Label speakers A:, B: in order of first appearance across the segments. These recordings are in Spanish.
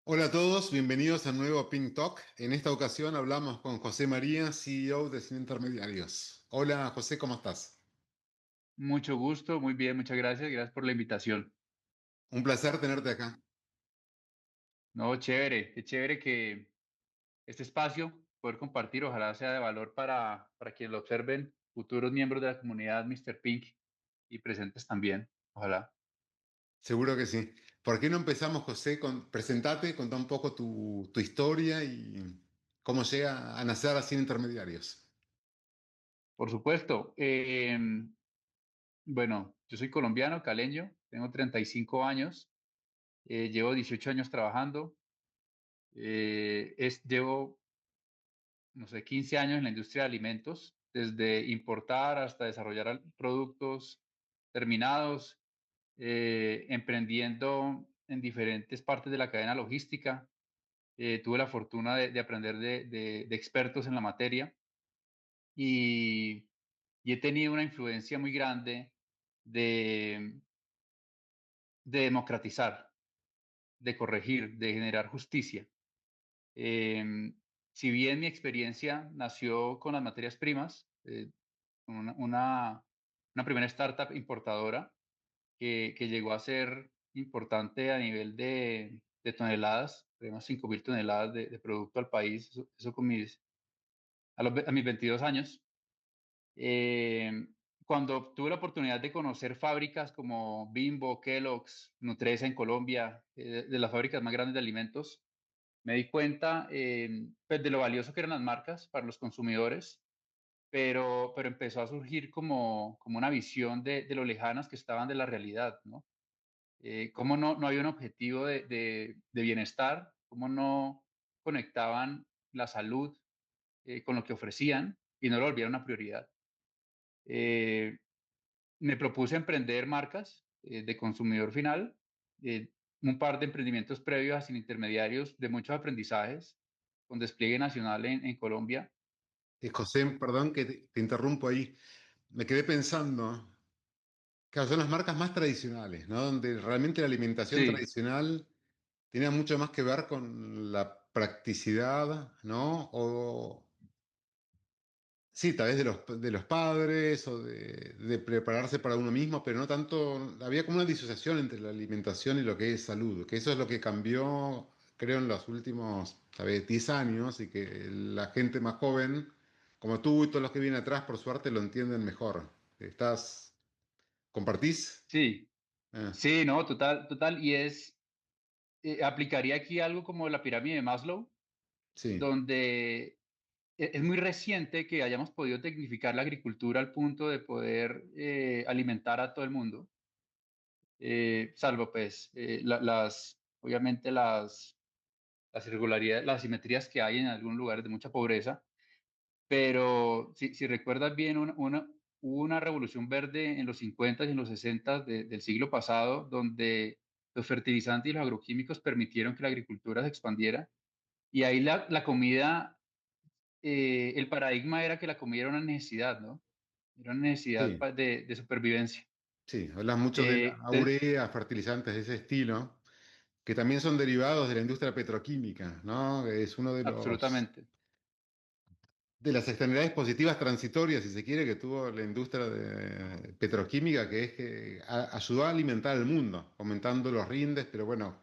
A: Hola a todos, bienvenidos a un nuevo Pink Talk. En esta ocasión hablamos con José María, CEO de Sin Intermediarios. Hola José, ¿cómo estás?
B: Mucho gusto, muy bien, muchas gracias. Gracias por la invitación.
A: Un placer tenerte acá.
B: No, chévere, qué chévere que este espacio, poder compartir, ojalá sea de valor para quienes lo observen, futuros miembros de la comunidad Mr. Pink y presentes también, ojalá.
A: Seguro que sí. ¿Por qué no empezamos, José, presentate, contá un poco tu historia y cómo llega a nacer a Sin Intermediarios?
B: Por supuesto. Bueno, yo soy colombiano, caleño, tengo 35 años, llevo 18 años trabajando, llevo, no sé, 15 años en la industria de alimentos, desde importar hasta desarrollar productos terminados, emprendiendo en diferentes partes de la cadena logística. Tuve la fortuna de aprender de expertos en la materia y, y he tenido una influencia muy grande de, de democratizar, de corregir, de generar justicia. Eh, si bien mi experiencia nació con las materias primas, una primera startup importadora que llegó a ser importante a nivel de toneladas, tenemos 5.000 toneladas de producto al país, eso a mis 22 años. Eh, Cuando tuve la oportunidad de conocer fábricas como Bimbo, Kellogg's, Nutresa en Colombia, de las fábricas más grandes de alimentos, me di cuenta pues, de lo valioso que eran las marcas para los consumidores, pero empezó a surgir como una visión de lo lejanas que estaban de la realidad, ¿no? Cómo no había un objetivo de bienestar, cómo no conectaban la salud con lo que ofrecían y no lo volvieron una prioridad. Eh, Me propuse emprender marcas de consumidor final, eh, un par de emprendimientos previos a sin intermediarios de muchos aprendizajes con despliegue nacional en Colombia.
A: José, perdón que te interrumpo ahí. Me quedé pensando, claro, son las marcas más tradicionales, ¿no? Donde realmente la alimentación
B: Sí,
A: tradicional tenía mucho más que ver con la practicidad, ¿no? O sí, tal vez de los padres o de prepararse para uno mismo, pero no tanto, había como una disociación entre la alimentación y lo que es salud, que eso es lo que cambió, creo, en los últimos, tal vez, 10 años y que la gente más joven, como tú y todos los que vienen atrás, por suerte, lo entienden mejor. ¿Compartís?
B: sí,
A: Ah,
B: sí, no, total, total. Aplicaría aquí algo como la pirámide de Maslow,
A: sí.
B: donde es muy reciente que hayamos podido tecnificar la agricultura al punto de poder alimentar a todo el mundo, salvo pues obviamente las irregularidades, las asimetrías que hay en algunos lugares de mucha pobreza, pero si recuerdas bien, hubo una revolución verde en los 50 y en los 60 del siglo pasado, donde los fertilizantes y los agroquímicos permitieron que la agricultura se expandiera y ahí la comida, el paradigma era que la comida era una necesidad, ¿no? Era una necesidad
A: Sí,
B: de supervivencia.
A: sí, hablas mucho de la
B: Entonces,
A: urea, fertilizantes de ese estilo, que también son derivados de la industria petroquímica, ¿no? Es uno
B: absolutamente.
A: de las externalidades positivas transitorias, si se quiere, que tuvo la industria petroquímica, que es que ayudó a alimentar al mundo, aumentando los rindes, pero bueno,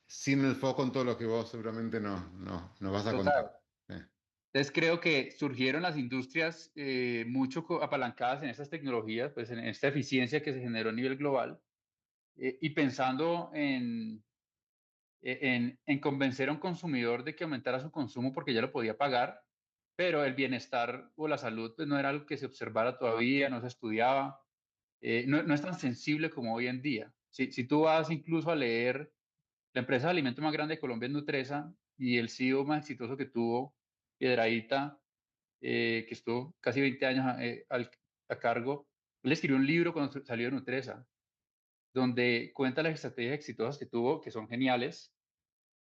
A: sin el foco en todo lo que vos seguramente nos vas a contar.
B: Total.
A: Eh,
B: Entonces creo que surgieron las industrias mucho apalancadas en estas tecnologías, pues en esta eficiencia que se generó a nivel global, y pensando en convencer a un consumidor de que aumentara su consumo porque ya lo podía pagar, pero el bienestar o la salud pues, no era algo que se observara todavía, no se estudiaba, no es tan sensible como hoy en día. Si tú vas incluso a leer, la empresa de alimentos más grande de Colombia es Nutresa y el CEO más exitoso que tuvo, Piedrahíta, que estuvo casi 20 años a cargo, él escribió un libro cuando salió de Nutresa, donde cuenta las estrategias exitosas que tuvo, que son geniales,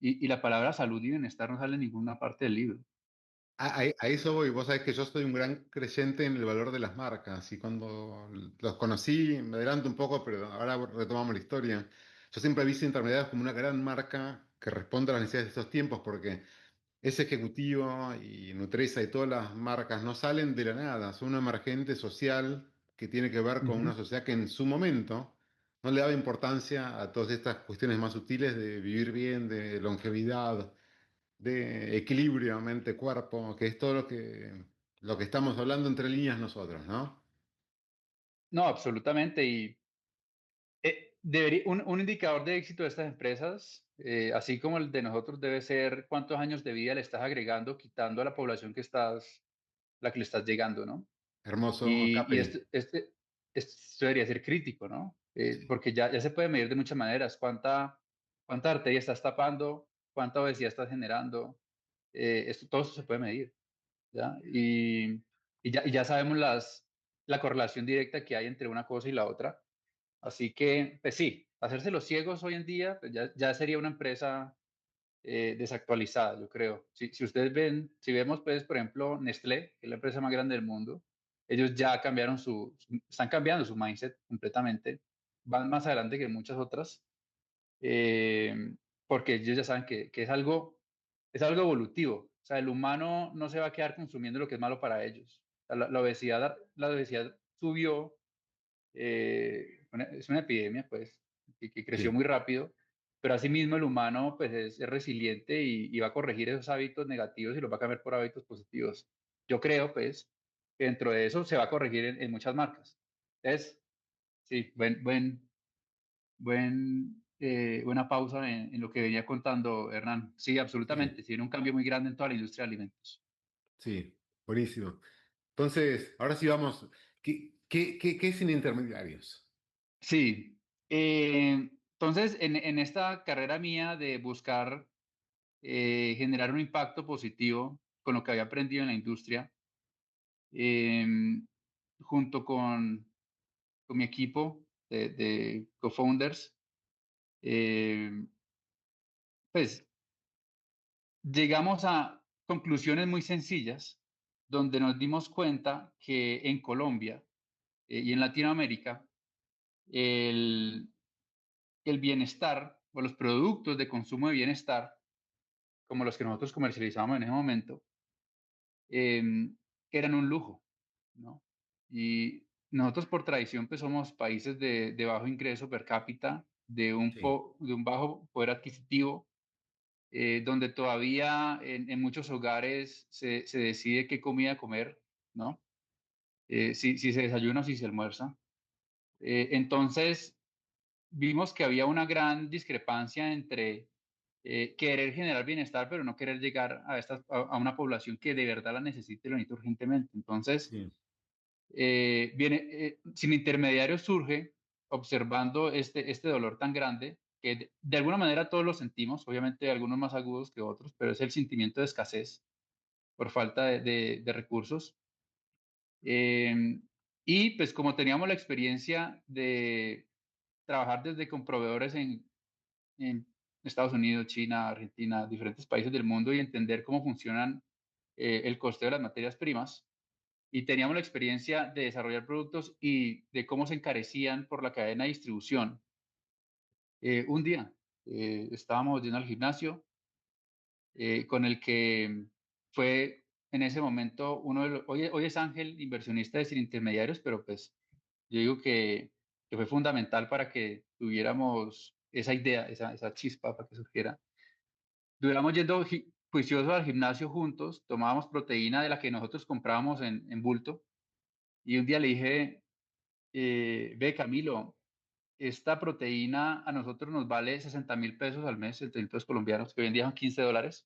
B: y la palabra salud y bienestar no sale en ninguna parte del libro.
A: a eso voy, vos sabés que yo soy un gran creyente en el valor de las marcas y cuando los conocí, me adelanto un poco, pero ahora retomamos la historia. Yo siempre he visto intermediarios como una gran marca que responda a las necesidades de estos tiempos, porque ese ejecutivo y Nutresa y todas las marcas no salen de la nada, son una emergente social que tiene que ver con una
B: Ujú.
A: sociedad que en su momento no le daba importancia a todas estas cuestiones más sutiles de vivir bien, de longevidad, de equilibrio mente-cuerpo, que es todo lo que estamos hablando entre líneas nosotros, ¿no?
B: No, absolutamente. Y un indicador de éxito de estas empresas, así como el de nosotros, debe ser cuántos años de vida le estás agregando, quitando a la población la que le estás llegando, ¿no?
A: Hermoso
B: Y
A: KPI.
B: esto debería ser crítico, ¿no?
A: Sí,
B: Porque ya se puede medir de muchas maneras. ¿Cuánta arteria estás tapando? ¿Cuánta obesidad estás generando? Todo eso se puede medir, ¿ya? Y ya sabemos la correlación directa que hay entre una cosa y la otra. Así que, pues sí, hacerse los ciegos hoy en día, pues ya sería una empresa desactualizada, yo creo. Si ustedes ven, si vemos, pues, por ejemplo, Nestlé, que es la empresa más grande del mundo, ellos ya cambiaron están cambiando su mindset completamente, van más adelante que muchas otras, eh, porque ellos ya saben que es algo evolutivo. O sea, el humano no se va a quedar consumiendo lo que es malo para ellos. O sea, la obesidad subió, es una epidemia, pues, que creció
A: sí,
B: muy rápido, pero asimismo el humano, pues, es resiliente y va a corregir esos hábitos negativos y los va a cambiar por hábitos positivos. Yo creo, pues, que dentro de eso se va a corregir en muchas marcas. Es, sí, buena pausa en lo que venía contando Hernán. Sí,
A: sí,
B: absolutamente, tiene un cambio muy grande en toda la industria de alimentos.
A: sí, buenísimo. Entonces, ahora sí vamos. ¿Qué es sin intermediarios?
B: Sí, entonces en esta carrera mía de buscar generar un impacto positivo con lo que había aprendido en la industria, eh, junto con mi equipo de co-founders, eh, pues llegamos a conclusiones muy sencillas donde nos dimos cuenta que en Colombia y en Latinoamérica el, el bienestar o los productos de consumo de bienestar, como los que nosotros comercializamos en ese momento, eh, eran un lujo, ¿no? Y nosotros por tradición pues somos países de bajo ingreso per cápita,
A: Sí,
B: de un bajo poder adquisitivo, donde todavía en muchos hogares se decide qué comida comer, ¿no? Si se desayuna o si se almuerza. Entonces vimos que había una gran discrepancia entre querer generar bienestar, pero no querer llegar a una población que de verdad la necesite y lo necesita urgentemente. Entonces,
A: sí,
B: sin intermediarios surge, observando este dolor tan grande, que de alguna manera todos lo sentimos, obviamente algunos más agudos que otros, pero es el sentimiento de escasez por falta de recursos. Eh, y pues como teníamos la experiencia de trabajar desde con proveedores en Estados Unidos, China, Argentina, diferentes países del mundo y entender cómo funcionan el coste de las materias primas, y teníamos la experiencia de desarrollar productos y de cómo se encarecían por la cadena de distribución. Un día estábamos yendo al gimnasio con el que fue en ese momento hoy es Ángel, inversionista de Sin Intermediarios, pero pues yo digo que fue fundamental para que tuviéramos esa idea, esa chispa para que surgiera. Duramos yendo juiciosos al gimnasio juntos, tomábamos proteína de la que nosotros comprábamos en bulto, y un día le dije, ve Camilo, esta proteína a nosotros nos vale 60.000 pesos al mes, 70.000 pesos colombianos, que hoy en día son $15,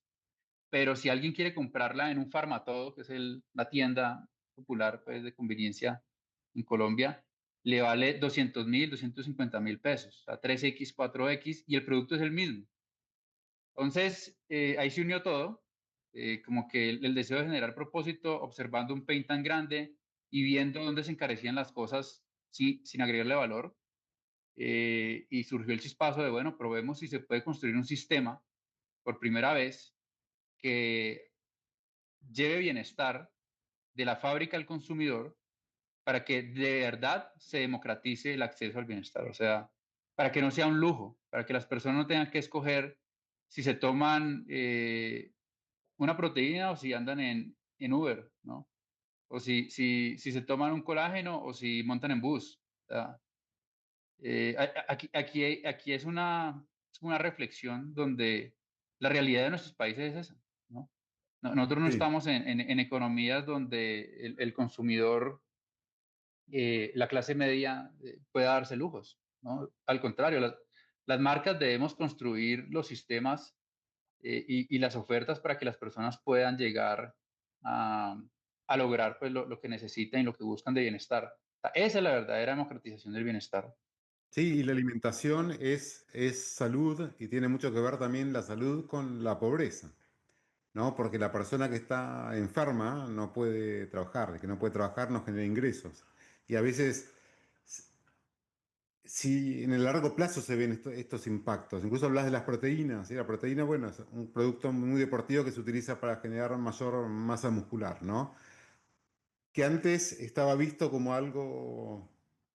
B: pero si alguien quiere comprarla en un Farmatodo, que es la tienda popular pues, de conveniencia en Colombia, le vale 200.000, 250.000 pesos, o sea, 3X, 4X, y el producto es el mismo. Entonces, ahí se unió todo, como que el deseo de generar propósito, observando un pain tan grande y viendo dónde se encarecían las cosas sin agregarle valor, y surgió el chispazo de, bueno, probemos si se puede construir un sistema por primera vez que lleve bienestar de la fábrica al consumidor para que de verdad se democratice el acceso al bienestar, o sea, para que no sea un lujo, para que las personas no tengan que escoger si se toman una proteína o si andan en Uber, ¿no? O si se toman un colágeno o si montan en bus. O sea, aquí es una reflexión donde la realidad de nuestros países es esa, ¿no? Nosotros no
A: Sí,
B: estamos en economías donde el consumidor, la clase media, pueda darse lujos, ¿no? Al contrario, las marcas debemos construir los sistemas y las ofertas para que las personas puedan llegar a, a lograr pues, lo que necesitan y lo que buscan de bienestar. O sea, esa es la verdadera democratización del bienestar.
A: sí, y la alimentación es salud y tiene mucho que ver también la salud con la pobreza, ¿no? Porque la persona que está enferma no puede trabajar, el que no puede trabajar no genera ingresos. Y a veces, si en el largo plazo se ven estos impactos, incluso hablas de las proteínas, ¿sí? La proteína, bueno, es un producto muy deportivo que se utiliza para generar mayor masa muscular, ¿no? Que antes estaba visto como algo,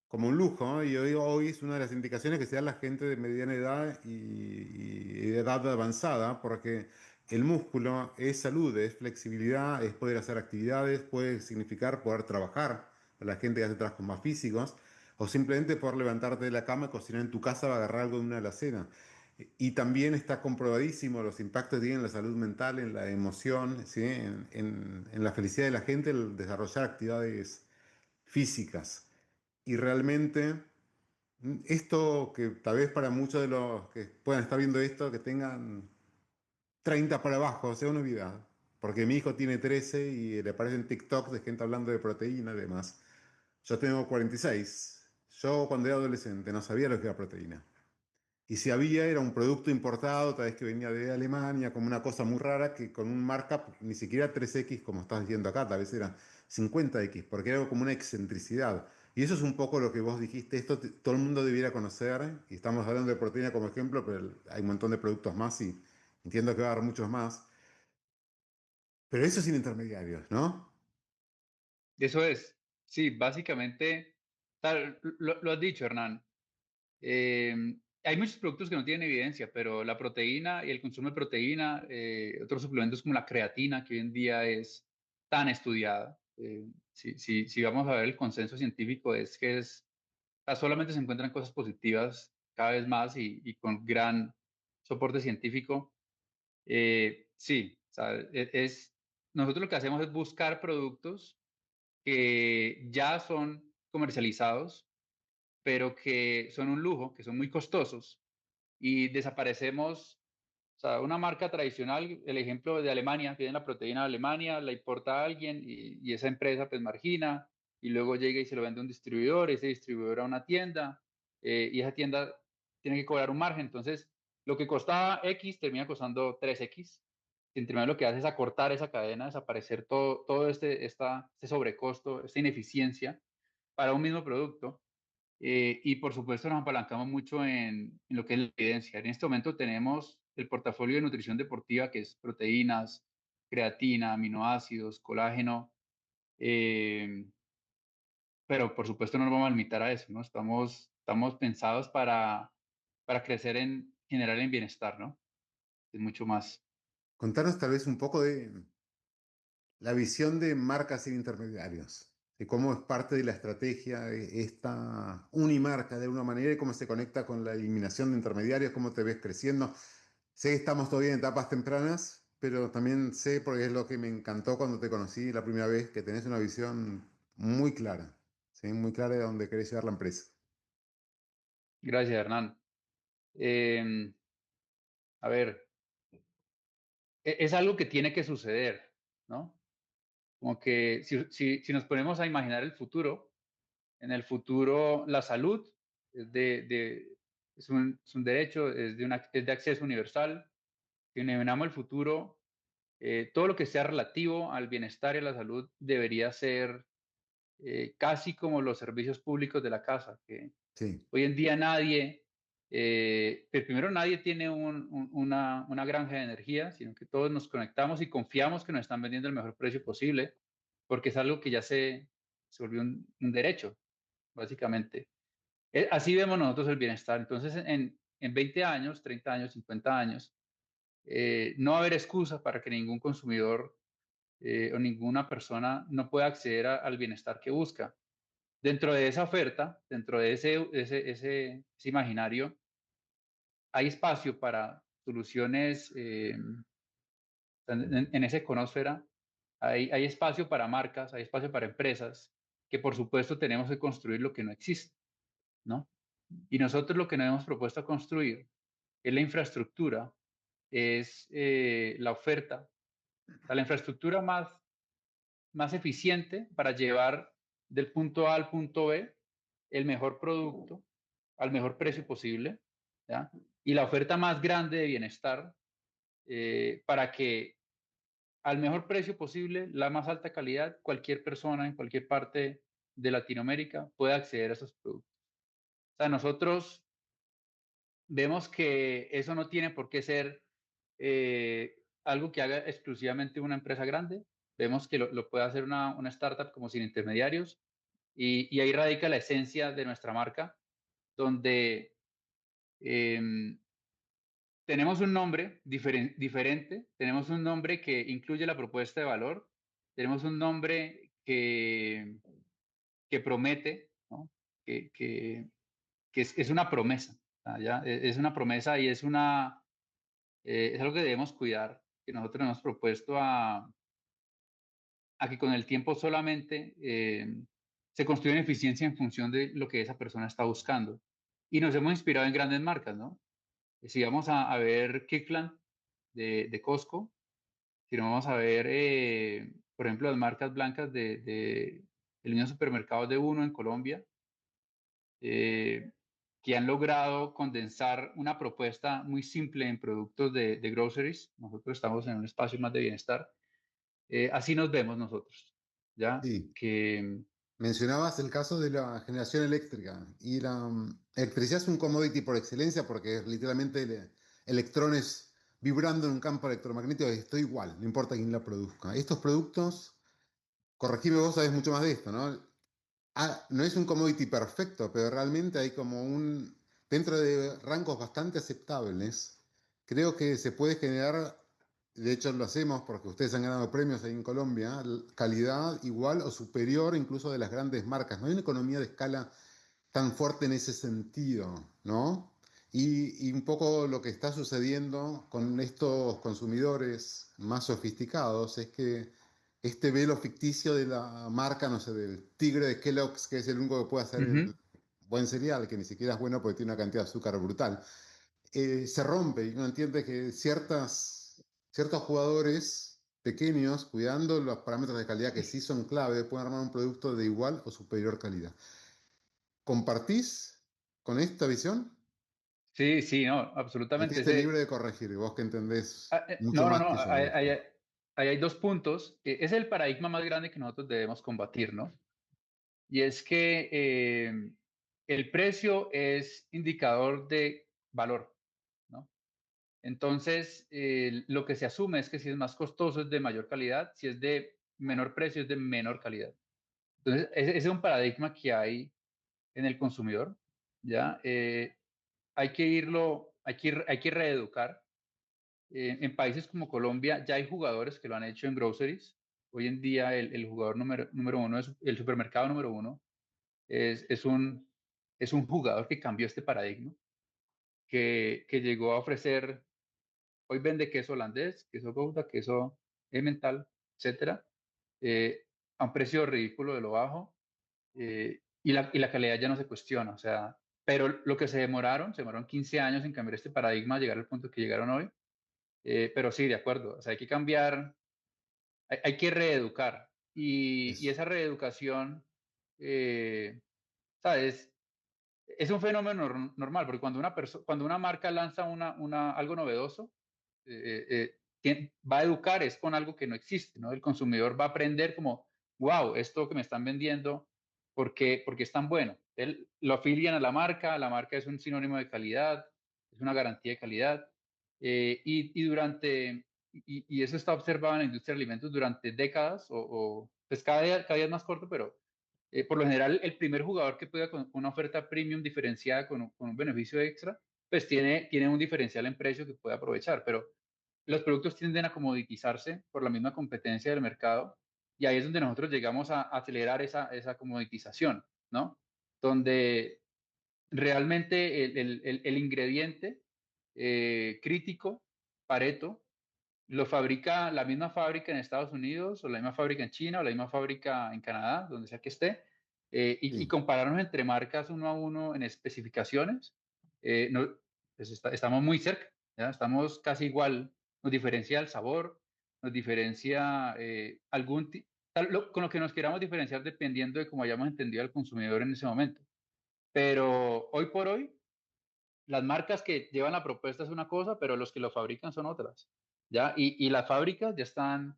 A: como un lujo, ¿no? Y hoy es una de las indicaciones que se da a la gente de mediana edad y edad avanzada, porque el músculo es salud, es flexibilidad, es poder hacer actividades, puede significar poder trabajar, para la gente que hace trabajos más físicos, o simplemente poder levantarte de la cama, cocinar en tu casa o agarrar algo de una alacena. Y también está comprobadísimo los impactos que tiene en la salud mental, en la emoción, ¿sí? En la felicidad de la gente, el desarrollar actividades físicas. Y realmente, esto que tal vez para muchos de los que puedan estar viendo esto, que tengan 30 para abajo, sea una novedad. Porque mi hijo tiene 13 y le aparecen TikToks de gente hablando de proteína y demás. Yo tengo 46. Yo cuando era adolescente no sabía lo que era proteína. Y si había, era un producto importado, tal vez que venía de Alemania, como una cosa muy rara, que con un markup ni siquiera 3X, como estás diciendo acá, tal vez era 50X, porque era como una excentricidad. Y eso es un poco lo que vos dijiste, esto todo el mundo debiera conocer, y estamos hablando de proteína como ejemplo, pero hay un montón de productos más y entiendo que va a haber muchos más. Pero eso sin intermediarios, ¿no?
B: Eso es, sí, básicamente, tal, lo has dicho, Hernán. Eh, hay muchos productos que no tienen evidencia, pero la proteína y el consumo de proteína, otros suplementos como la creatina, que hoy en día es tan estudiada, si vamos a ver el consenso científico es que solamente se encuentran cosas positivas cada vez más y con gran soporte científico. Sí, o sea, nosotros lo que hacemos es buscar productos que ya son comercializados, pero que son un lujo, que son muy costosos, y desaparecemos, o sea, una marca tradicional, el ejemplo de Alemania, tiene la proteína de Alemania, la importa a alguien y esa empresa pues margina y luego llega y se lo vende a un distribuidor, ese distribuidor a una tienda y esa tienda tiene que cobrar un margen. Entonces, lo que costaba X termina costando 3X. Y entre medio lo que hace es acortar esa cadena, desaparecer todo este sobrecosto, esta ineficiencia para un mismo producto. Y por supuesto nos apalancamos mucho en lo que es la evidencia. En este momento tenemos el portafolio de nutrición deportiva, que es proteínas, creatina, aminoácidos, colágeno, eh, pero por supuesto no nos vamos a limitar a eso, ¿no? Estamos pensados para crecer en general en bienestar, ¿no? Es mucho más.
A: Contanos tal vez un poco de la visión de marcas sin intermediarios, de cómo es parte de la estrategia de esta unimarca de alguna manera y cómo se conecta con la eliminación de intermediarios, cómo te ves creciendo. Sé que estamos todavía en etapas tempranas, pero también sé, porque es lo que me encantó cuando te conocí la primera vez, que tenés una visión muy clara, ¿sí? Muy clara de dónde querés llevar la empresa.
B: Gracias, Hernán. Eh, a ver, es algo que tiene que suceder, ¿no? Como que si nos ponemos a imaginar el futuro, en el futuro la salud es es un derecho, es de acceso universal. Si imaginamos el futuro, todo lo que sea relativo al bienestar y a la salud debería ser casi como los servicios públicos de la casa, que
A: Sí,
B: hoy en día nadie, primero nadie tiene una granja de energía, sino que todos nos conectamos y confiamos que nos están vendiendo el mejor precio posible, porque es algo que ya se volvió un derecho, básicamente. Así vemos nosotros el bienestar. Entonces, en 20 años, 30 años, 50 años, no va a haber excusa para que ningún consumidor o ninguna persona no pueda acceder al bienestar que busca. Dentro de esa oferta, dentro de ese imaginario, hay espacio para soluciones en esa econósfera, hay espacio para marcas, hay espacio para empresas, que por supuesto tenemos que construir lo que no existe, ¿no? Y nosotros lo que nos hemos propuesto a construir es la infraestructura, es la oferta, o sea, la infraestructura más eficiente para llevar del punto A al punto B el mejor producto al mejor precio posible, ¿ya? Y la oferta más grande de bienestar para que al mejor precio posible, la más alta calidad, cualquier persona en cualquier parte de Latinoamérica pueda acceder a esos productos. O sea, nosotros vemos que eso no tiene por qué ser algo que haga exclusivamente una empresa grande. Vemos que lo puede hacer una startup como sin intermediarios y ahí radica la esencia de nuestra marca, donde eh, tenemos un nombre diferente, tenemos un nombre que incluye la propuesta de valor, tenemos un nombre que promete, ¿no? que, que, que es una promesa, ¿ya? Es una promesa y es algo que debemos cuidar, que nosotros nos hemos propuesto a que con el tiempo solamente se construye una eficiencia en función de lo que esa persona está buscando. Y nos hemos inspirado en grandes marcas, ¿no? Si vamos a ver Kirkland de Costco, si no vamos a ver, por ejemplo, las marcas blancas de el Unión Supermercados de Uno en Colombia, eh, que han logrado condensar una propuesta muy simple en productos de groceries. Nosotros estamos en un espacio más de bienestar. Así nos vemos nosotros, ¿ya?
A: Sí.
B: Que
A: Mencionabas el caso de la generación eléctrica y la electricidad es un commodity por excelencia porque es literalmente electrones vibrando en un campo electromagnético, esto igual, no importa quién la produzca. Estos productos, corregime vos, sabés mucho más de esto, ¿no? No es un commodity perfecto, pero realmente hay como dentro de rangos bastante aceptables, creo que se puede generar, de hecho lo hacemos porque ustedes han ganado premios ahí en Colombia, calidad igual o superior incluso de las grandes marcas. No hay una economía de escala tan fuerte en ese sentido, ¿no? Y un poco lo que está sucediendo con estos consumidores más sofisticados es que este velo ficticio de la marca, no sé, del tigre de Kellogg's, que es el único que puede hacer el
B: ujú.
A: buen cereal, que ni siquiera es bueno porque tiene una cantidad de azúcar brutal, se rompe y uno entiende que ciertos jugadores pequeños, cuidando los parámetros de calidad que sí son clave, pueden armar un producto de igual o superior calidad. ¿Compartís con esta visión?
B: Sí, sí, no, absolutamente.
A: Sentiste libre de corregir, vos que entendés mucho
B: No, no,
A: más
B: no,
A: que yo de esto.
B: ahí hay dos puntos. Es el paradigma más grande que nosotros debemos combatir, ¿no? Y es que el precio es indicador de valor, ¿no? Entonces, lo que se asume es que si es más costoso es de mayor calidad, si es de menor precio es de menor calidad. Entonces, ese es un paradigma que hay en el consumidor, ¿ya? Hay que reeducar. En países como Colombia ya hay jugadores que lo han hecho en groceries. Hoy en día el jugador número uno, el supermercado número uno, es, es un, es un jugador que cambió este paradigma, que llegó a ofrecer, hoy vende queso holandés, queso Gouda, queso Emmental, etcétera, a un precio ridículo de lo bajo, y la calidad ya no se cuestiona, o sea, pero lo que se demoraron 15 años en cambiar este paradigma, llegar al punto que llegaron hoy, pero sí, de acuerdo, o sea, hay que cambiar, hay que reeducar, y
A: Es,
B: esa reeducación, eh, ¿sabes? Es un fenómeno normal, porque cuando una marca lanza algo novedoso, va a educar es con algo que no existe, ¿no? El consumidor va a aprender como, wow, esto que me están vendiendo, porque es tan bueno? Él, lo afilian a la marca es un sinónimo de calidad, es una garantía de calidad, y eso está observado en la industria de alimentos durante décadas, pues cada día es más corto, pero por lo general, el primer jugador que pueda con una oferta premium diferenciada con un beneficio extra, pues tiene un diferencial en precio que puede aprovechar. Pero los productos tienden a comoditizarse por la misma competencia del mercado y ahí es donde nosotros llegamos a acelerar esa comoditización, ¿no? Donde realmente el ingrediente crítico, Pareto, lo fabrica la misma fábrica en Estados Unidos o la misma fábrica en China o la misma fábrica en Canadá, donde sea que esté, y
A: Sí,
B: compararnos entre marcas uno a uno en especificaciones, no, pues estamos muy cerca, ¿ya? Estamos casi igual, nos diferencia el sabor, nos diferencia con lo que nos queramos diferenciar dependiendo de cómo hayamos entendido al consumidor en ese momento. Pero hoy por hoy, las marcas que llevan la propuesta es una cosa, pero los que lo fabrican son otras, ¿ya? Y las fábricas ya están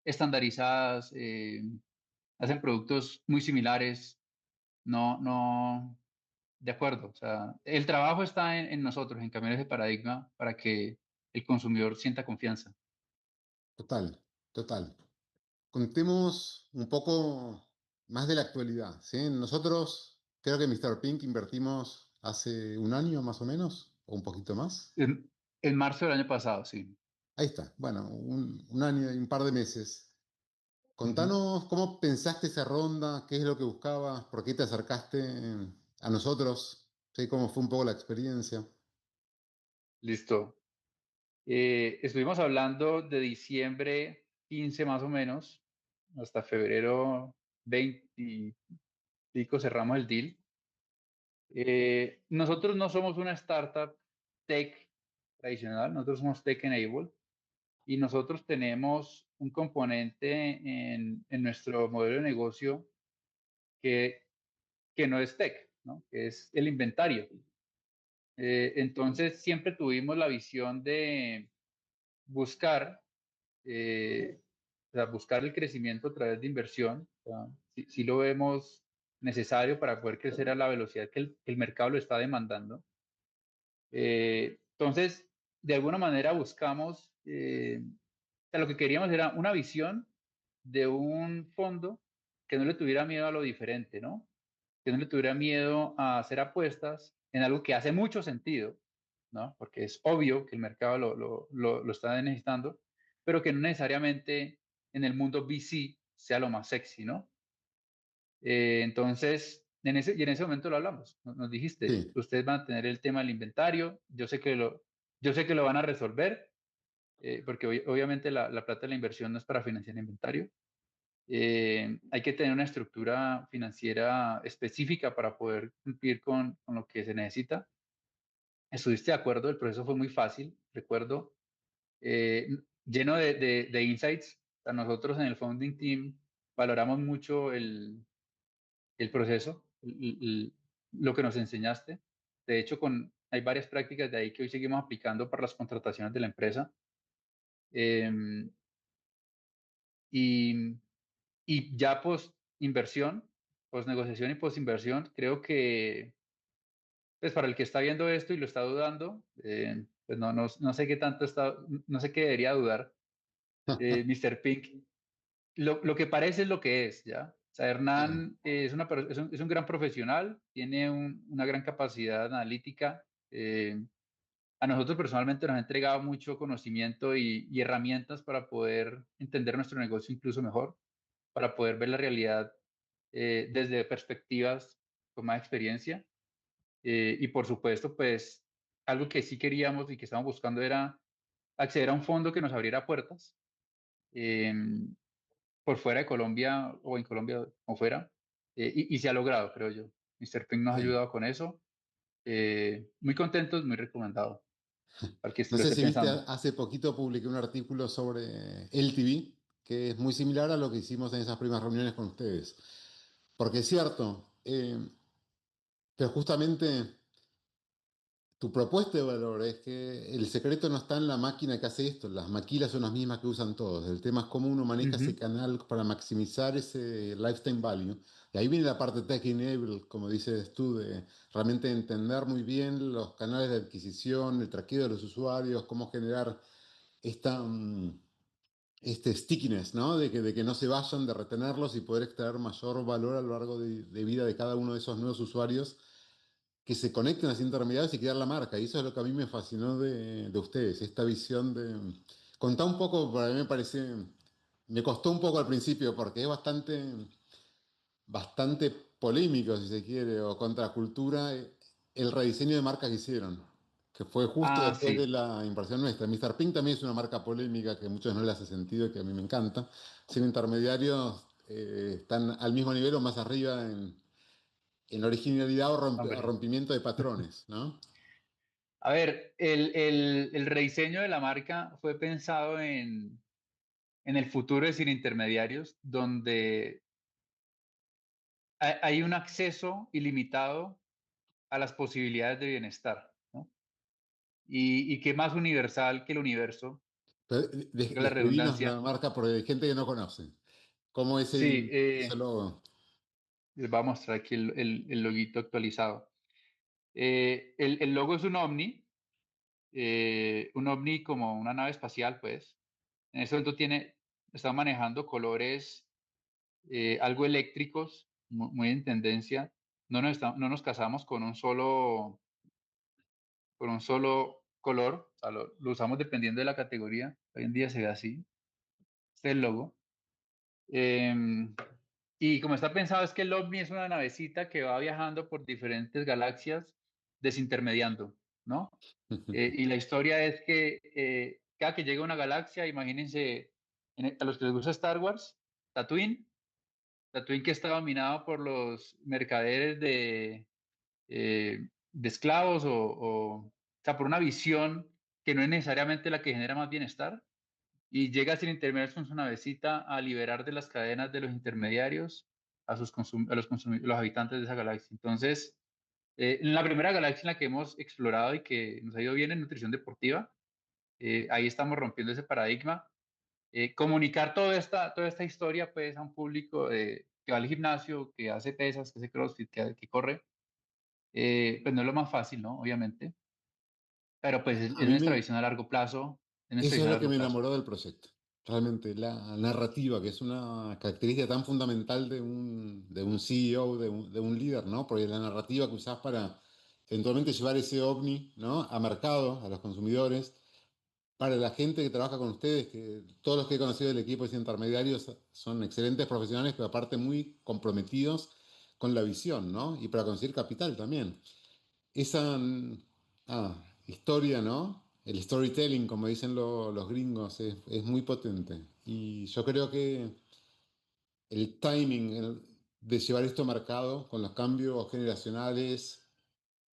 B: estandarizadas, hacen productos muy similares, no, de acuerdo. O sea, el trabajo está en nosotros, en cambiar ese paradigma para que el consumidor sienta confianza.
A: total, total. Contemos un poco más de la actualidad, ¿sí? Nosotros, creo que Mr. Pink invertimos hace un año más o menos, o un poquito más.
B: En marzo del año pasado, sí.
A: Ahí está, bueno, un año y un par de meses.
B: Ujú.
A: Contanos cómo pensaste esa ronda, qué es lo que buscabas, por qué te acercaste a nosotros, ¿sí? Cómo fue un poco la experiencia.
B: Listo. Estuvimos hablando de diciembre 15 más o menos, hasta febrero 20 y pico cerramos el deal. Nosotros no somos una startup tech tradicional, nosotros somos tech enabled y nosotros tenemos un componente en nuestro modelo de negocio que, que no es tech, ¿no? Que es el inventario. Entonces siempre tuvimos la visión de buscar, eh, o sea, buscar el crecimiento a través de inversión. O sea, si lo vemos necesario para poder crecer a la velocidad que el mercado lo está demandando. Entonces, de alguna manera buscamos, o sea, lo que queríamos era una visión de un fondo que no le tuviera miedo a lo diferente, ¿no? Que no le tuviera miedo a hacer apuestas en algo que hace mucho sentido, ¿no? Porque es obvio que el mercado lo está necesitando, pero que no necesariamente en el mundo VC sea lo más sexy, ¿no? Entonces, y en ese momento lo hablamos. Nos dijiste,
A: Sí,
B: ustedes van a tener el tema del inventario, yo sé que lo van a resolver, porque obviamente la plata de la inversión no es para financiar inventario. Hay que tener una estructura financiera específica para poder cumplir con lo que se necesita. Estuviste de acuerdo, el proceso fue muy fácil, recuerdo, eh, lleno de insights. A nosotros en el founding team valoramos mucho el proceso, lo que nos enseñaste. De hecho, hay varias prácticas de ahí que hoy seguimos aplicando para las contrataciones de la empresa. Eh, y, y ya post inversión, post negociación y post inversión, creo que pues para el que está viendo esto y lo está dudando, pues no sé qué tanto está, no sé qué debería dudar, Mr. Pink. Lo que parece es lo que es, ¿ya? O sea,
A: bien,
B: Hernán es un gran profesional, tiene una gran capacidad analítica. A nosotros personalmente nos ha entregado mucho conocimiento y herramientas para poder entender nuestro negocio incluso mejor, para poder ver la realidad desde perspectivas con más experiencia. Y por supuesto, pues algo que sí queríamos y que estábamos buscando era acceder a un fondo que nos abriera puertas eh, por fuera de Colombia o en Colombia o fuera. Y se ha logrado, creo yo. Mr. Pink nos ha
A: bien.
B: ayudado con eso. Muy contentos, muy recomendado al que
A: No
B: lo
A: sé
B: esté
A: si viste,
B: pensando.
A: hace poquito publiqué un artículo sobre LTV, que es muy similar a lo que hicimos en esas primeras reuniones con ustedes. Porque es cierto, pero justamente tu propuesta de valor es que el secreto no está en la máquina que hace esto, las maquilas son las mismas que usan todos. El tema es cómo uno maneja ese
B: Ujú.
A: canal para maximizar ese lifetime value. Y ahí viene la parte tech enable, como dices tú, de realmente entender muy bien los canales de adquisición, el traqueo de los usuarios, cómo generar esta, este stickiness, ¿no? De que no se vayan, de retenerlos y poder extraer mayor valor a lo largo de vida de cada uno de esos nuevos usuarios que se conecten a los intermediarios y crear la marca. Y eso es lo que a mí me fascinó de ustedes, esta visión Contá un poco, para mí me parece, me costó un poco al principio porque es bastante polémico, si se quiere, o contracultura, el rediseño de marca que hicieron, que fue justo
B: Ah,
A: después de
B: sí.
A: la inversión nuestra. Mr. Pink también es una marca polémica que a muchos no le hace sentido y que a mí me encanta. Sin intermediarios, están al mismo nivel o más arriba en originalidad o o
B: Hombre.
A: rompimiento de patrones, ¿no?
B: A ver, el rediseño de la marca fue pensado en el futuro de sin intermediarios, donde hay un acceso ilimitado a las posibilidades de bienestar, ¿no? Y qué más universal que el universo,
A: Pero,
B: que la
A: describinos la
B: redundancia.
A: marca porque hay gente que no conoce. ¿Cómo es
B: Sí,
A: ese logo?
B: les voy a mostrar aquí el loguito actualizado. El logo es un ovni como una nave espacial, pues. En ese momento está manejando colores algo eléctricos, muy en tendencia. No nos casamos con un solo color, o sea, lo usamos dependiendo de la categoría. Hoy en día se ve así. Este es el logo. Em, y como está pensado, es que el OVNI es una navecita que va viajando por diferentes galaxias, desintermediando, ¿no? Y la historia es que cada que llega a una galaxia, imagínense, a los que les gusta Star Wars, Tatooine, Tatooine que está dominado por los mercaderes de esclavos o sea, por una visión que no es necesariamente la que genera más bienestar, y llega sin intermediarios con su navecita a liberar de las cadenas de los intermediarios a los habitantes de esa galaxia. Entonces, en la primera galaxia en la que hemos explorado y que nos ha ido bien en nutrición deportiva, ahí estamos rompiendo ese paradigma. Comunicar toda esta historia pues a un público que va al gimnasio, que hace pesas, que hace CrossFit, que corre, pues no es lo más fácil, ¿no? Obviamente, pero pues
A: A
B: es
A: mí
B: nuestra
A: me,
B: visión a largo plazo, es nuestra
A: Eso es
B: visión a
A: lo que
B: largo
A: me
B: plazo.
A: enamoró del proyecto. Realmente, la narrativa, que es una característica tan fundamental de un CEO, de un líder, ¿no? Porque la narrativa que usás para eventualmente llevar ese ovni, ¿no? A mercado, a los consumidores, para la gente que trabaja con ustedes, que todos los que he conocido del equipo de intermediarios son excelentes profesionales, pero aparte muy comprometidos con la visión, ¿no? Y para conseguir capital también. Esa historia, ¿no? El storytelling, como dicen los gringos, es muy potente. Y yo creo que el timing de llevar esto a mercado con los cambios generacionales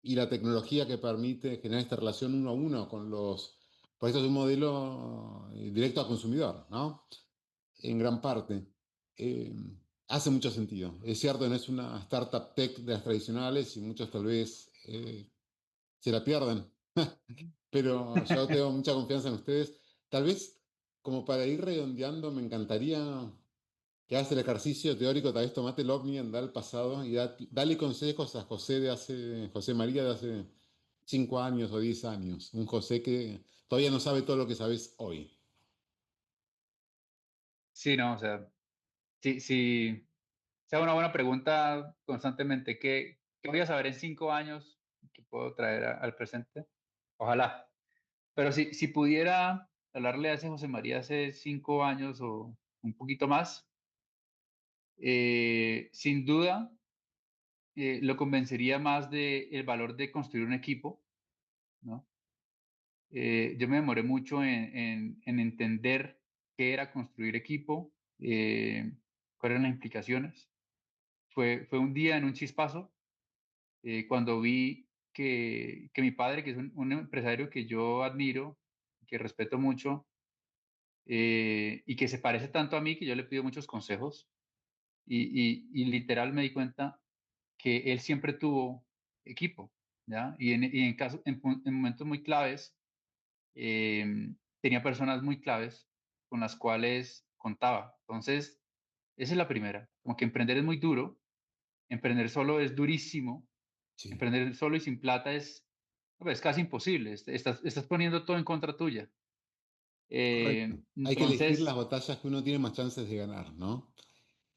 A: y la tecnología que permite generar esta relación uno a uno con los... Por eso es un modelo directo al consumidor, ¿no? En gran parte. Eh, hace mucho sentido. Es cierto, no es una startup tech de las tradicionales y muchos tal vez se la pierden, pero yo tengo mucha confianza en ustedes. Tal vez, como para ir redondeando, me encantaría que hagas el ejercicio teórico, tal vez tomate el ovni, anda al pasado y dale consejos a José María de hace 5 años o 10 años. Un José que todavía no sabe todo lo que sabes hoy.
B: Sí, no, o sea, sí, sea una buena pregunta constantemente. ¿Qué voy a saber en 5 años que puedo traer al presente? Ojalá. Pero si pudiera hablarle a ese José María hace 5 años o un poquito más, sin duda lo convencería más del valor de construir un equipo, ¿no? Yo me demoré mucho en entender qué era construir equipo, cuáles eran las implicaciones. Fue un día en un chispazo cuando vi que mi padre, que es un empresario que yo admiro, que respeto mucho, y que se parece tanto a mí que yo le pido muchos consejos, y literal me di cuenta que él siempre tuvo equipo, ¿ya? En momentos muy claves, tenía personas muy claves con las cuales contaba. Entonces, esa es la primera, como que emprender es muy duro, emprender solo es durísimo.
A: Sí,
B: Emprender solo y sin plata es casi imposible. Estás poniendo todo en contra tuya.
A: correcto. Hay que elegir las
B: Entonces,
A: batallas que uno tiene más chances de ganar, ¿no?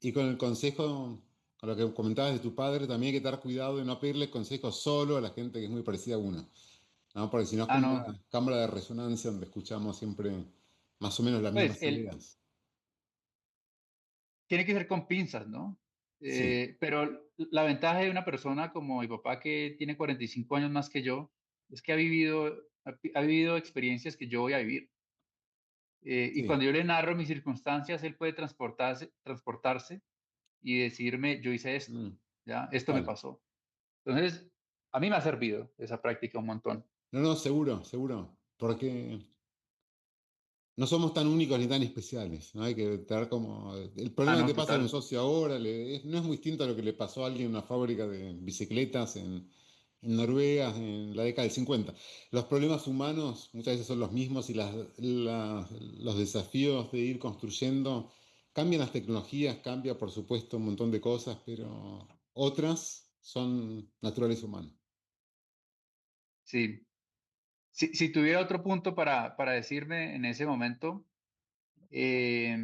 A: Y con el consejo, con lo que comentabas de tu padre, también hay que tener cuidado de no pedirle consejos solo a la gente que es muy parecida a uno, ¿no? Porque si no es como
B: no,
A: una cámara de resonancia donde escuchamos siempre más o menos las
B: Pues
A: mismas ideas.
B: tiene que ser con pinzas, ¿no?
A: Sí,
B: Pero la ventaja de una persona como mi papá, que tiene 45 años más que yo, es que ha vivido experiencias que yo voy a vivir. Y
A: sí.
B: cuando yo le narro mis circunstancias, él puede transportarse y decirme, yo hice esto,
A: Mm,
B: ¿ya? Esto me
A: claro.
B: pasó. Entonces, a mí me ha servido esa práctica un montón.
A: No, no, seguro, seguro. Porque no somos tan únicos ni tan especiales, ¿no? Hay que tener como... El
B: Ah,
A: problema que
B: no,
A: te pasa a un
B: total.
A: socio ahora no es muy distinto a lo que le pasó a alguien en una fábrica de bicicletas en Noruega en la década del 50. Los problemas humanos muchas veces son los mismos y los desafíos de ir construyendo, cambian las tecnologías, cambia por supuesto un montón de cosas, pero otras son naturales humanos.
B: Sí. Si tuviera otro punto para decirme en ese momento, eh,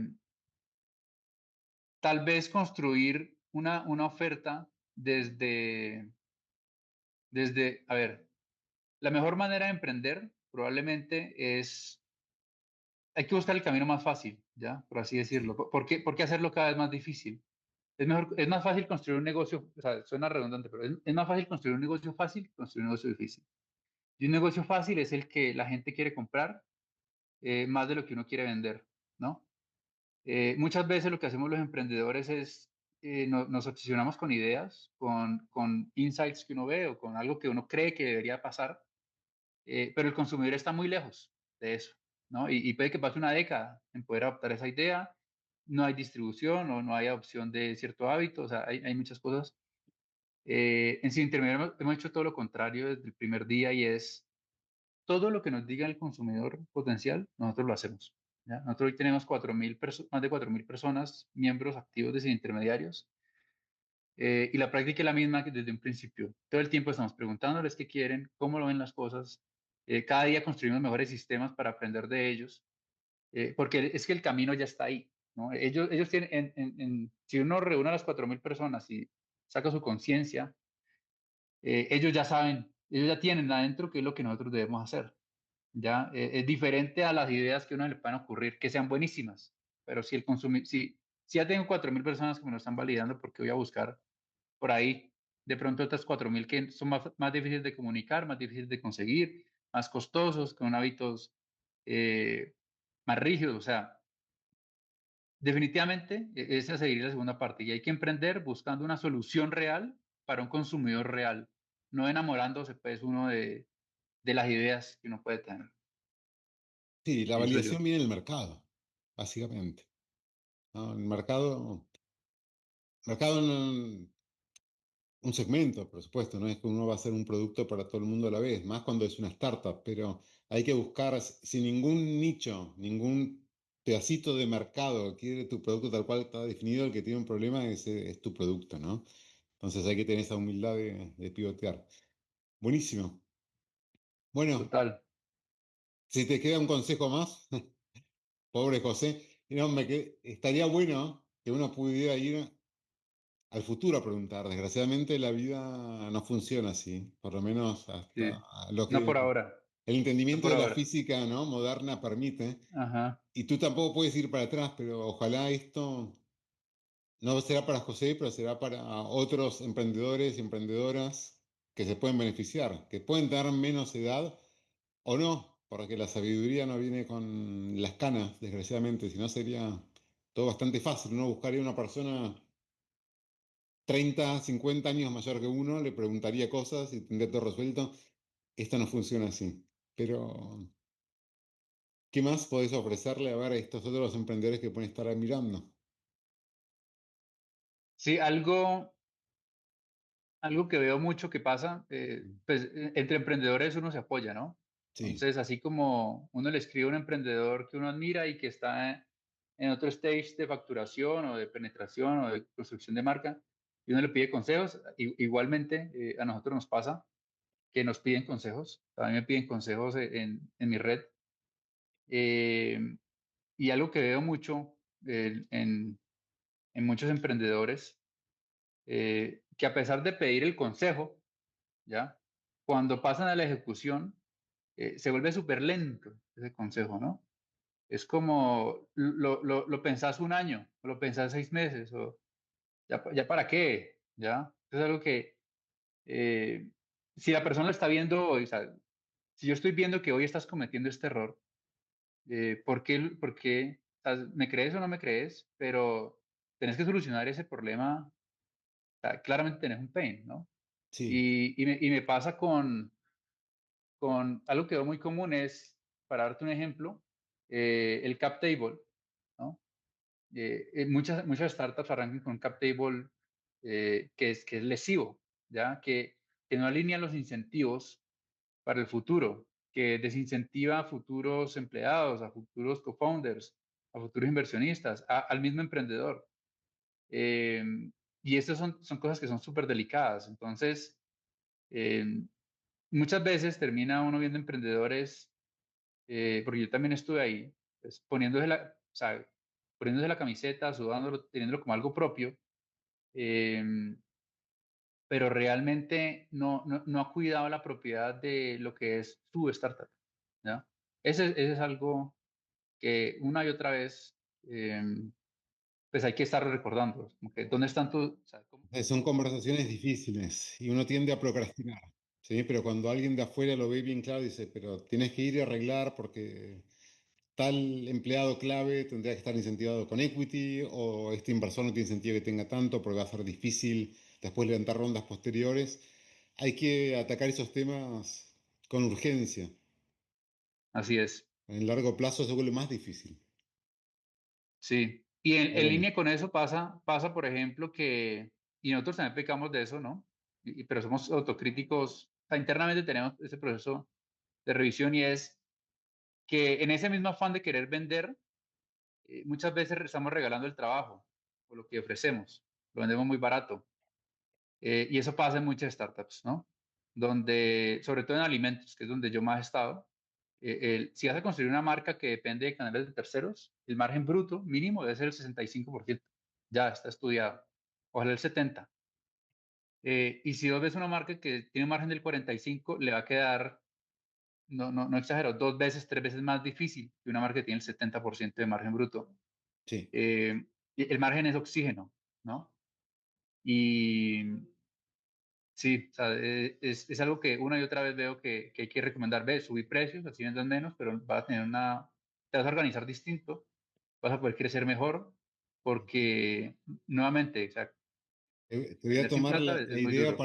B: tal vez construir una oferta a ver, la mejor manera de emprender probablemente hay que buscar el camino más fácil, ¿ya? Por así
A: Sí.
B: decirlo. Por qué hacerlo cada vez más difícil? Es más fácil construir un negocio, o sea, suena redundante, pero es más fácil construir un negocio fácil que construir un negocio difícil. Y un negocio fácil es el que la gente quiere comprar más de lo que uno quiere vender, ¿no? Muchas veces lo que hacemos los emprendedores es nos obsesionamos con ideas, con insights que uno ve o con algo que uno cree que debería pasar, pero el consumidor está muy lejos de eso, ¿no? Y puede que pase una década en poder adoptar esa idea, no hay distribución o no hay adopción de cierto hábito, o sea, hay muchas cosas. En Sin Intermediario hemos hecho todo lo contrario desde el primer día y es todo lo que nos diga el consumidor potencial, nosotros lo hacemos. ¿Ya? Nosotros hoy tenemos más de 4.000 personas, miembros activos de Sin Intermediarios, y la práctica es la misma que desde un principio. Todo el tiempo estamos preguntándoles qué quieren, cómo lo ven las cosas. Cada día construimos mejores sistemas para aprender de ellos, porque es que el camino ya está ahí. ¿No? Ellos tienen, si uno reúne a las 4.000 personas y saca su conciencia, ellos ya saben, ellos ya tienen adentro qué es lo que nosotros debemos hacer. ¿Ya? Es diferente a las ideas que a uno le puedan ocurrir, que sean buenísimas, pero si ya tengo 4.000 personas que me lo están validando, porque voy a buscar por ahí de pronto otras 4.000 que son más difíciles de comunicar, más difíciles de conseguir, más costosos, con hábitos eh, más rígidos? O sea, definitivamente esa seguir la segunda parte y hay que emprender buscando una solución real para un consumidor real, no enamorándose pues uno de las ideas que uno puede tener,
A: Sí, la
B: pienso yo.
A: validación viene del mercado, básicamente. ¿No? El mercado un segmento, por supuesto, no es que uno va a hacer un producto para todo el mundo a la vez, más cuando es una startup, pero hay que buscar sin ningún nicho, ningún pedacito de mercado quiere tu producto tal cual está definido, el que tiene un problema es tu producto, ¿no? Entonces hay que tener esa humildad de pivotear. Buenísimo. Bueno,
B: Total.
A: si te queda un consejo más, pobre José, no, estaría bueno que uno pudiera ir al futuro a preguntar. Desgraciadamente la vida no funciona así, por lo menos hasta
B: Sí.
A: lo
B: No por
A: que
B: ahora,
A: el
B: no
A: entendimiento
B: por
A: de la
B: ahora.
A: física, ¿no? moderna permite.
B: Ajá,
A: Y tú tampoco puedes ir para atrás, pero ojalá esto no será para José, pero será para otros emprendedores y emprendedoras que se pueden beneficiar, que pueden tener menos edad o no, porque la sabiduría no viene con las canas, desgraciadamente, si no sería todo bastante fácil. Uno buscaría una persona 30 50 años mayor que uno, le preguntaría cosas y tendría todo resuelto. Esto no funciona así. Pero, ¿qué más podés ofrecerle a ver a estos otros emprendedores que pueden estar mirando?
B: sí, algo que veo mucho que pasa, pues entre emprendedores uno se apoya, ¿no?
A: Sí,
B: Entonces, así como uno le escribe a un emprendedor que uno admira y que está en otro stage de facturación o de penetración o de construcción de marca, y uno le pide consejos, igualmente a nosotros nos pasa que nos piden consejos, también me piden consejos en mi red. Eh, y algo que veo mucho en muchos emprendedores, que a pesar de pedir el consejo, ¿ya? Cuando pasan a la ejecución, se vuelve súper lento ese consejo, ¿no? Es como lo pensás un año, o lo pensás 6 meses, o ya para qué, ¿ya? Es algo que eh, si la persona lo está viendo hoy, o sea, si yo estoy viendo que hoy estás cometiendo este error, o sea, me crees o no me crees? Pero tenés que solucionar ese problema, o sea, claramente tenés un pain, ¿no?
A: Sí,
B: Y me pasa con algo que veo muy común es, para darte un ejemplo, el cap table, ¿no? Muchas startups arrancan con un cap table que es lesivo, ¿ya? Que no alinea los incentivos para el futuro, que desincentiva a futuros empleados, a futuros co-founders, a futuros inversionistas, al mismo emprendedor. Eh, y estas son cosas que son súper delicadas. Entonces, eh, muchas veces termina uno viendo emprendedores, porque yo también estuve ahí, pues, o sea, poniéndose la camiseta, sudándolo, teniéndolo como algo propio, eh, pero realmente no ha cuidado la propiedad de lo que es su startup, ¿ya? Ese es algo que una y otra vez, eh, pues hay que estar recordando, como que dónde están tus, o sea,
A: son conversaciones difíciles y uno tiende a procrastinar, ¿sí? Pero cuando alguien de afuera lo ve bien claro, dice, pero tienes que ir y arreglar porque tal empleado clave tendría que estar incentivado con equity o este inversor no tiene sentido que tenga tanto porque va a ser difícil después levantar rondas posteriores. Hay que atacar esos temas con urgencia.
B: así es,
A: En el largo plazo se vuelve más difícil.
B: sí. Y en,
A: Pero
B: en
A: bueno,
B: línea con eso pasa, por ejemplo, y nosotros también pecamos de eso, ¿no? Pero somos autocríticos, o sea, internamente tenemos ese proceso de revisión y es que en ese mismo afán de querer vender, muchas veces estamos regalando el trabajo o lo que ofrecemos, lo vendemos muy barato. Y eso pasa en muchas startups, ¿no? Donde, sobre todo en alimentos, que es donde yo más he estado, si vas a construir una marca que depende de canales de terceros, el margen bruto mínimo debe ser el 65%. Ya está estudiado. Ojalá el 70%. Y si vos ves una marca que tiene un margen del 45%, le va a quedar, no exagero, 2 veces, 3 veces más difícil que una marca que tiene el 70% de margen bruto.
A: sí.
B: Y el margen es oxígeno, ¿no? Y sí, o sea, es algo que una y otra vez veo que hay que recomendar. Ve, subir precios, así vendas menos, pero vas a tener te vas a organizar distinto, vas a poder crecer mejor, porque nuevamente, o sea,
A: Te voy a
B: vender sin
A: tomar
B: plata
A: la
B: es muy
A: idea
B: duro.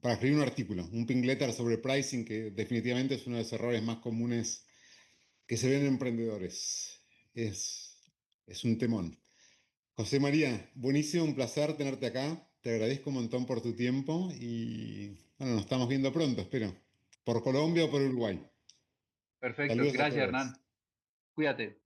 A: para escribir un artículo, un pink letter sobre pricing, que definitivamente es uno de los errores más comunes que se ven en emprendedores. Es, es un temón. José María, buenísimo, un placer tenerte acá. Te agradezco un montón por tu tiempo y bueno, nos estamos viendo pronto, espero. Por Colombia o por Uruguay.
B: Perfecto,
A: Saludos a
B: gracias
A: todos.
B: Hernán, cuídate.